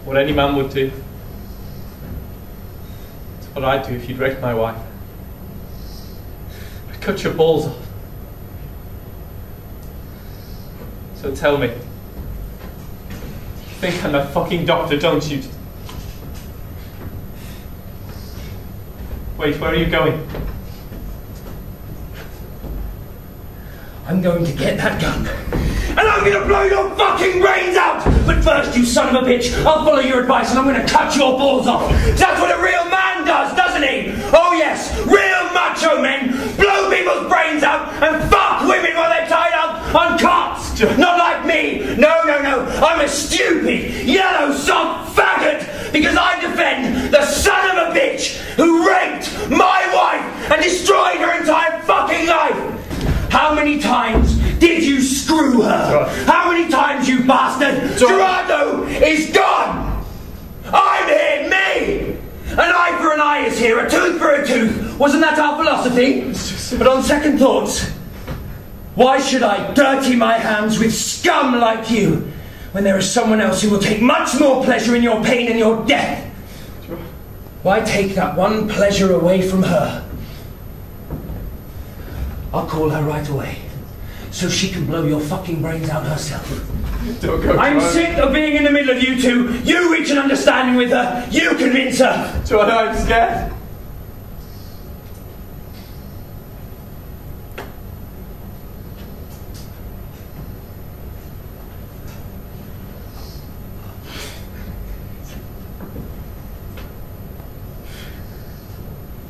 What any man would do. It's what I'd do if you'd raped my wife. I'd cut your balls off. So tell me. You think I'm a fucking doctor, don't you? Wait, where are you going? I'm going to get that gun. And I'm going to blow your fucking brains out! But first, you son of a bitch, I'll follow your advice and I'm going to cut your balls off. That's what a real man does, doesn't he? Oh yes, real macho men blow people's brains out and fuck women while they're tied up on cots. Not like me. No. I'm a stupid, yellow, soft faggot because I defend the son of a bitch who raped my wife and destroyed her entire fucking life. How many times did you screw her? How many times, you bastard? Gerardo is gone! I'm here, me! An eye for an eye is here, a tooth for a tooth. Wasn't that our philosophy? But on second thoughts, why should I dirty my hands with scum like you when there is someone else who will take much more pleasure in your pain and your death? Why take that one pleasure away from her? I'll call her right away, so she can blow your fucking brains out herself. Don't go, I'm sick of being in the middle of you two. You reach an understanding with her. You convince her. John, I'm scared.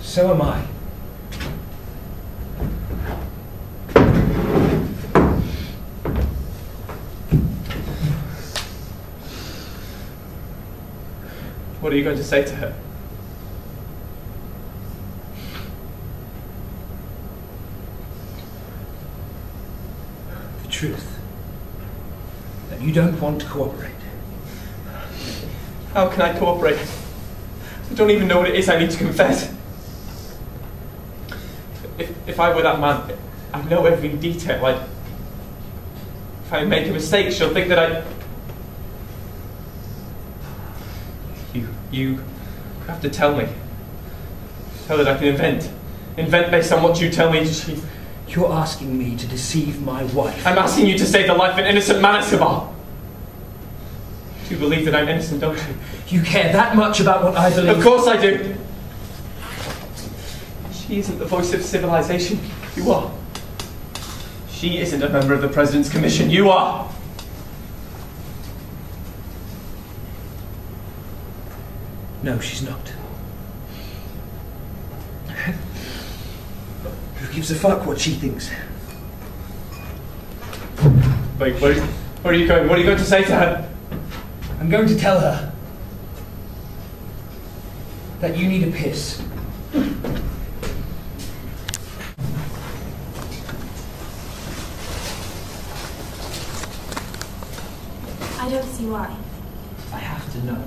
So am I. What are you going to say to her? The truth. That you don't want to cooperate. How can I cooperate? I don't even know what it is I need to confess. If I were that man, I'd know every detail. If I make a mistake, she'll think that I... You have to tell me. So that I can invent. Invent based on what you tell me. You're asking me to deceive my wife. I'm asking you to save the life of an innocent man, Sabah. You believe that I'm innocent, don't you? You care that much about what I believe? Of course I do. She isn't the voice of civilization. You are. She isn't a member of the President's Commission. You are. No, she's not. Who gives a fuck what she thinks? Wait, where are you going? What are you going to say to her? I'm going to tell her that you need a piss. I don't see why. I have to know.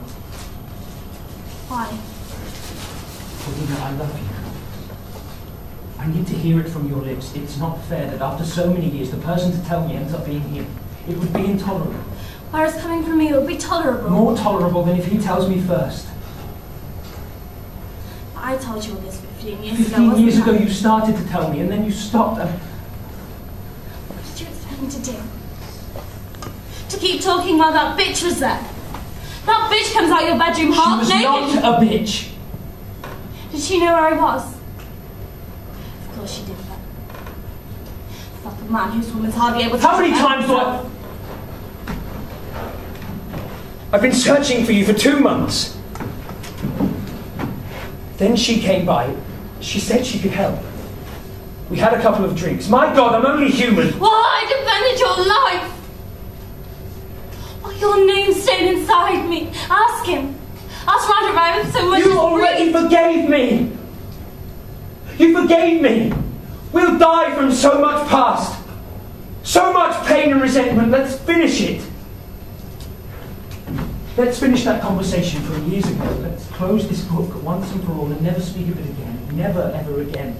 Why? Paulina, I love you. I need to hear it from your lips. It's not fair that after so many years, the person to tell me ends up being him. It would be intolerable. Whereas coming from me, it would be tolerable. More tolerable than if he tells me first. I told you all this 15 years ago, 15 years ago, you started to tell me, and then you stopped. What did you expect me to do? To keep talking while that bitch was there? That bitch comes out your bedroom half naked. She was not a bitch. Did she know where I was? Of course she did that. Fuck a man whose woman's hardly able to... How many times do I've been searching for you for 2 months. Then she came by. She said she could help. We had a couple of drinks. My God, I'm only human. Well, I defended your life. Your name stayed inside me. Ask him. Ask Roger Ryan so much. You already forgave me. You forgave me. We'll die from so much past. So much pain and resentment. Let's finish it. Let's finish that conversation from years ago. Let's close this book once and for all and never speak of it again. Never, ever again.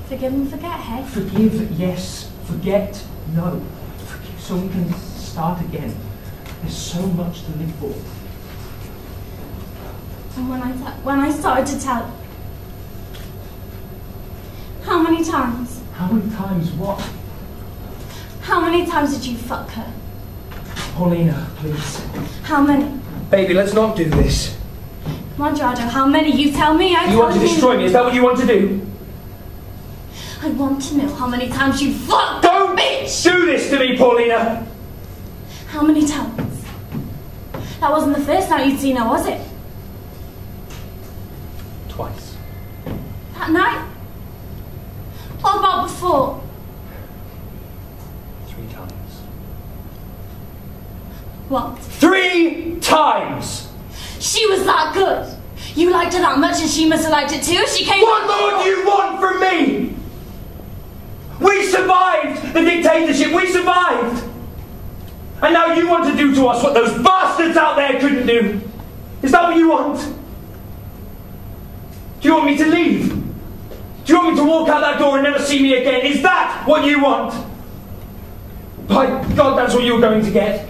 Forgive and forget, hey? Forgive, yes. Forget, no. Forgive so we can start again. There's so much to live for. And when I started to tell, how many times? How many times what? How many times did you fuck her? Paulina, please. How many? Baby, let's not do this. Come on, Gerardo, how many? You tell me, You want to destroy me, is that what you want to do? I want to know how many times you fucked Don't bitch! do this to me, Paulina! How many times? That wasn't the first night you'd seen her, was it? Twice. That night? What about before? 3 times. What? 3 times! She was that good! You liked her that much and she must have liked it too. She came. What more do you want from me? We survived the dictatorship, we survived! And now you want to do to us what those bastards out there couldn't do? Is that what you want? Do you want me to leave? Do you want me to walk out that door and never see me again? Is that what you want? By God, that's what you're going to get.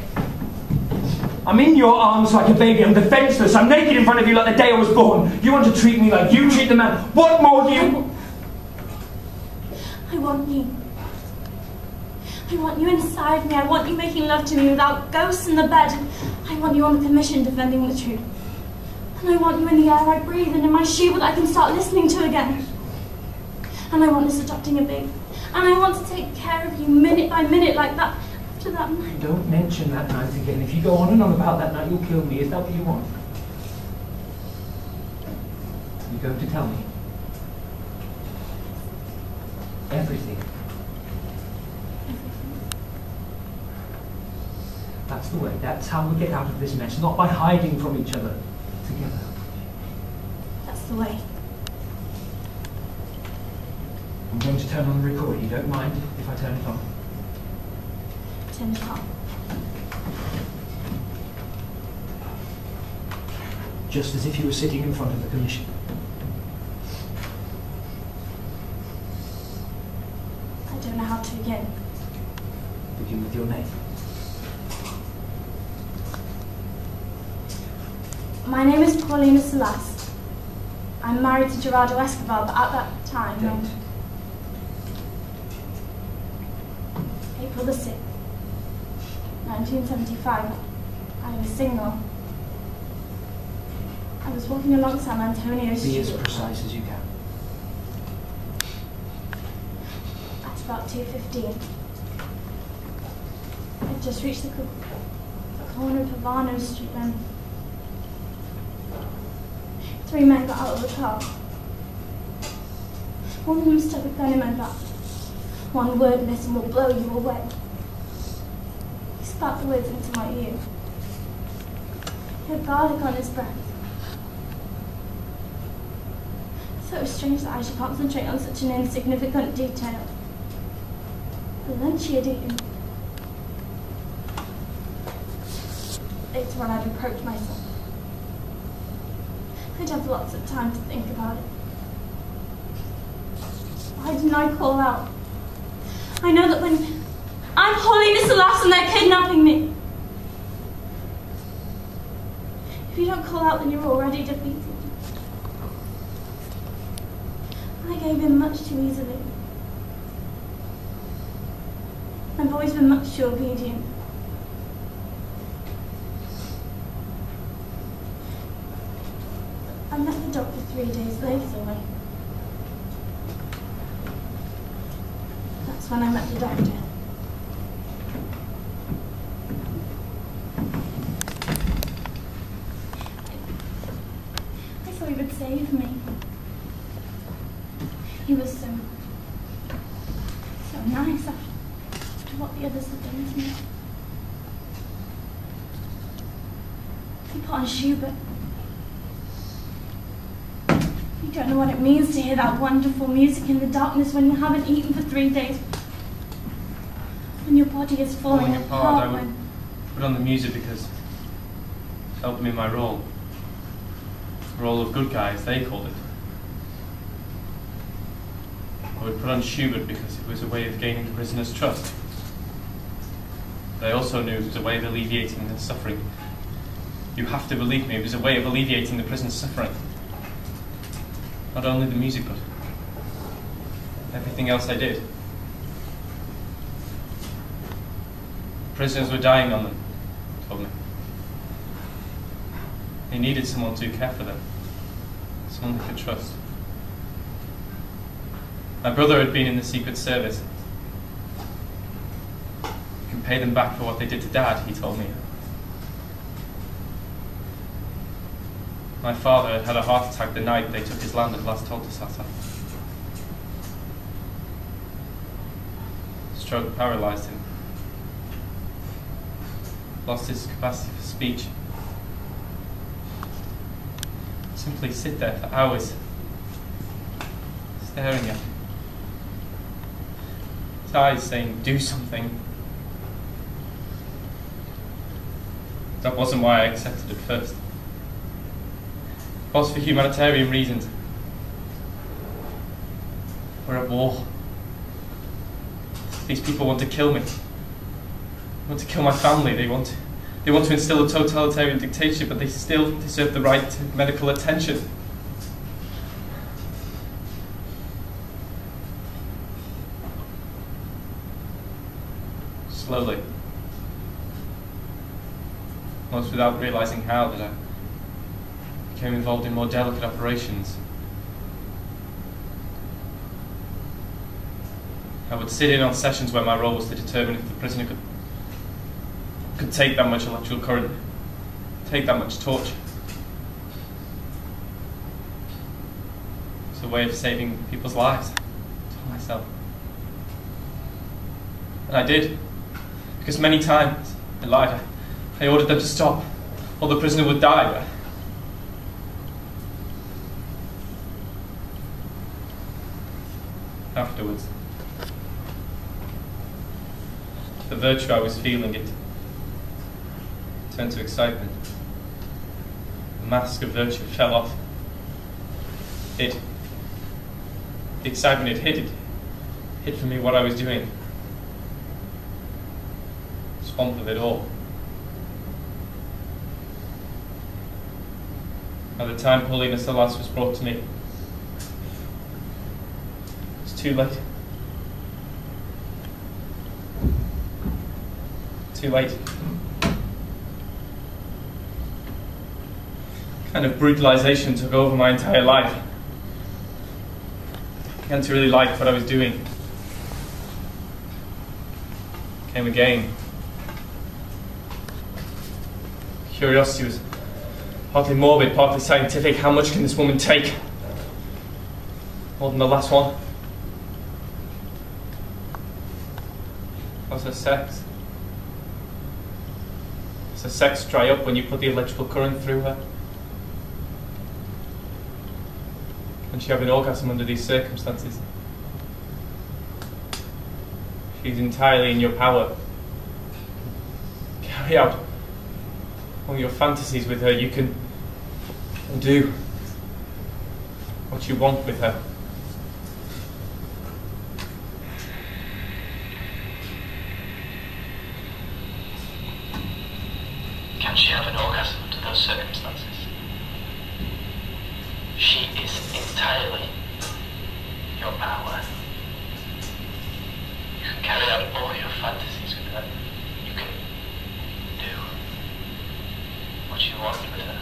I'm in your arms like a baby, I'm defenceless, I'm naked in front of you like the day I was born. You want to treat me like you treat the man. What more do you... I want you. I want you inside me. I want you making love to me without ghosts in the bed. I want you on the commission defending the truth. And I want you in the air I breathe and in my shoe that I can start listening to again. And I want us adopting a baby. And I want to take care of you minute by minute like that after that night. Don't mention that night again. If you go on and on about that night, you'll kill me. Is that what you want? You're going to tell me? Everything. That's the way. That's how we get out of this mess. Not by hiding from each other. Together. That's the way. I'm going to turn on the recorder. You don't mind if I turn it on? Turn it on. Just as if you were sitting in front of the commission. I don't know how to begin. Begin with your name. My name is Paulina Celeste. I'm married to Gerardo Escobar, but at that time... Date. April the 6th, 1975. I was single. I was walking along San Antonio Street. Be as precise as you can. At about 2:15. I just reached the corner of Havana Street when 3 men got out of the car. One of them stuck a gun in my back. One word missing will blow you away. He spat the words into my ear. He had garlic on his breath. So it was strange that I should concentrate on such an insignificant detail. The lunch he had eaten. Later on, I'd approach myself. I'd have lots of time to think about it. Why didn't I call out? I know that when I'm Paulina Celeste and they're kidnapping me. If you don't call out, then you're already defeated. I gave in much too easily. I've always been much too obedient. I met the doctor 3 days later That's when I met the doctor. I thought he would save me. He was so nice after what the others had done to me. He put on Schubert. You don't know what it means to hear that wonderful music in the darkness when you haven't eaten for 3 days. When your body is falling apart. I would put on the music because it helped me in my role. The role of good guys, they called it. I would put on Schubert because it was a way of gaining the prisoner's trust. They also knew it was a way of alleviating their suffering. You have to believe me, it was a way of alleviating the prisoner's suffering. Not only the music, but everything else I did. Prisoners were dying on them, he told me. They needed someone to care for them, someone they could trust. My brother had been in the Secret Service. You can pay them back for what they did to Dad, he told me. My father had had a heart attack the night they took his land at Las Toltosata. Stroke paralysed him. Lost his capacity for speech. Simply sit there for hours, staring at him. His eyes saying, "Do something." That wasn't why I accepted at first. It was for humanitarian reasons. We're at war. These people want to kill me. They want to kill my family. They want to instill a totalitarian dictatorship, but they still deserve the right to medical attention. Slowly, almost without realizing how, that I became involved in more delicate operations. I would sit in on sessions where my role was to determine if the prisoner could take that much electrical current, take that much torture. It's a way of saving people's lives, I told myself. And I did, because many times I lied. I ordered them to stop, or the prisoner would die. Afterwards, the virtue I was feeling, it turned to excitement. The mask of virtue fell off. The excitement it hid from me what I was doing. Swamp of it all. By the time Paulina Salas was brought to me, it was too late. Too late. Kind of brutalization took over my entire life. I began to really like what I was doing. Came again. Curiosity was partly morbid, partly scientific. How much can this woman take? More than the last one? How's her sex? Does her sex dry up when you put the electrical current through her? Can she have an orgasm under these circumstances? She's entirely in your power. Carry out all your fantasies with her. You can do what you want with her. Can she have an orgasm under those circumstances? She is entirely your power. You can carry out all your fantasies with her. You can do what you want with her.